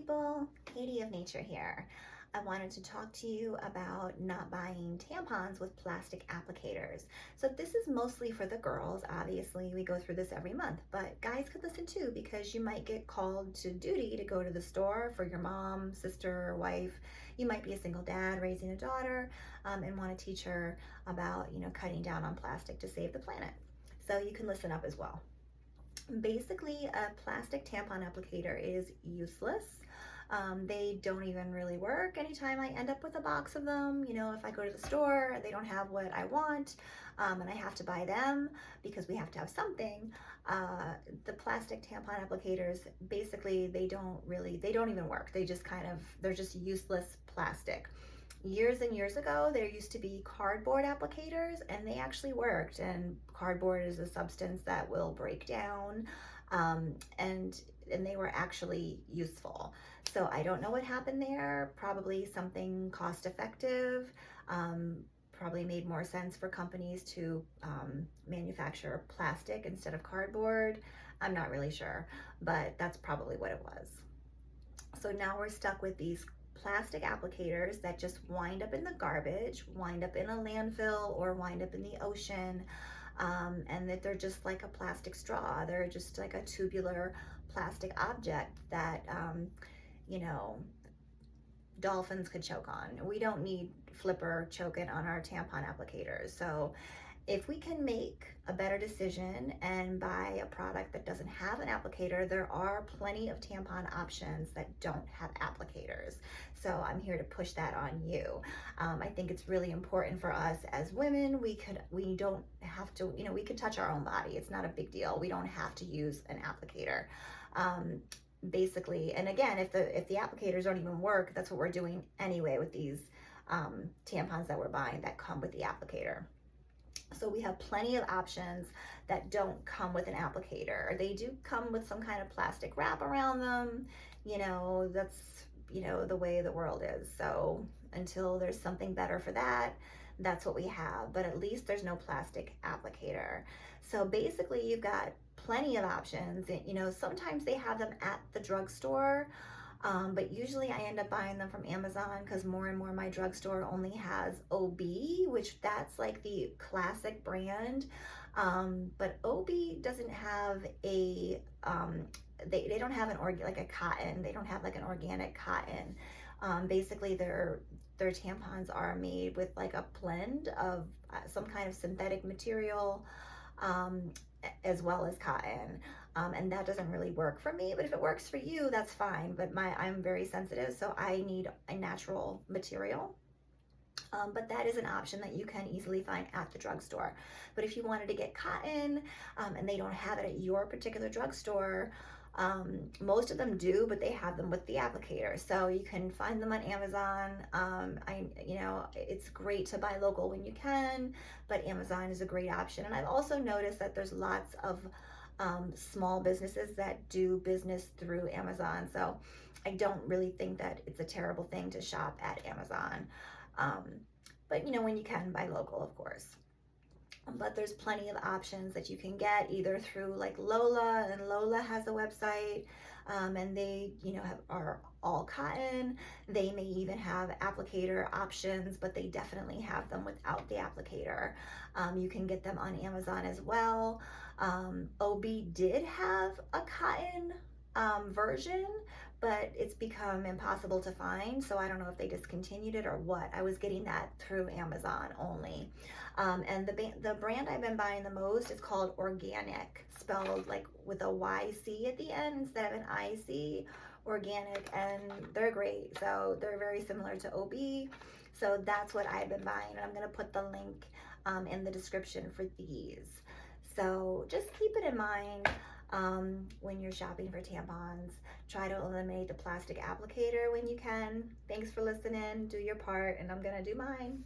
people, Katie of Nature here. I wanted to talk to you about not buying tampons with plastic applicators. So this is mostly for the girls. Obviously, we go through this every month, but guys could listen too because you might get called to duty to go to the store for your mom, sister, wife. You might be a single dad raising a daughter and want to teach her about, cutting down on plastic to save the planet. So you can listen up as well. Basically, a plastic tampon applicator is useless. They don't even really work. Anytime I end up with a box of them, if I go to the store, they don't have what I want, and I have to buy them because we have to have something. The plastic tampon applicators, basically, they don't even work. They're just useless plastic. Years and years ago, there used to be cardboard applicators, and they actually worked. And cardboard is a substance that will break down, and they were actually useful. So I don't know what happened there. Probably something cost effective. Probably made more sense for companies to manufacture plastic instead of cardboard. I'm not really sure, but that's probably what it was. So now we're stuck with these plastic applicators that just wind up in the garbage, wind up in a landfill, or wind up in the ocean, and that they're just like a plastic straw. They're just like a tubular plastic object that, dolphins could choke on. We don't need flipper choking on our tampon applicators. So if we can make a better decision and buy a product that doesn't have an applicator, there are plenty of tampon options that don't have applicators. So I'm here to push that on you. I think it's really important for us as women. We don't have to, we can touch our own body. It's not a big deal. We don't have to use an applicator. Basically, and again, if the applicators don't even work, that's what we're doing anyway with these tampons that we're buying that come with the applicator. So we have plenty of options that don't come with an applicator. They do come with some kind of plastic wrap around them. That's, the way the world is. So until there's something better for that, that's what we have. But at least there's no plastic applicator. So basically you've got plenty of options. Sometimes they have them at the drugstore. But usually I end up buying them from Amazon because more and more my drugstore only has OB, which that's like the classic brand. But OB doesn't have a, they don't have like a cotton. They don't have like an organic cotton. Basically their tampons are made with like a blend of some kind of synthetic material, as well as cotton. And that doesn't really work for me, but if it works for you, that's fine. But I'm very sensitive, so I need a natural material. But that is an option that you can easily find at the drugstore. But if you wanted to get cotton, and they don't have it at your particular drugstore, most of them do, but they have them with the applicator. So you can find them on Amazon. It's great to buy local when you can, but Amazon is a great option. And I've also noticed that there's lots of small businesses that do business through Amazon. So I don't really think that it's a terrible thing to shop at Amazon. But when you can, buy local, of course. But there's plenty of options that you can get either through like Lola, and Lola has a website, and they are all cotton. They may even have applicator options, but they definitely have them without the applicator. You can get them on Amazon as well. OB did have a cotton version, but it's become impossible to find. So I don't know if they discontinued it or what. I was getting that through Amazon only. And the brand I've been buying the most is called Organyc, spelled like with a YC at the end instead of an IC, Organyc, and they're great. So they're very similar to OB. So that's what I've been buying, and I'm gonna put the link in the description for these. So just keep it in mind when you're shopping for tampons. Try to eliminate the plastic applicator when you can. Thanks for listening. Do your part, and I'm gonna do mine.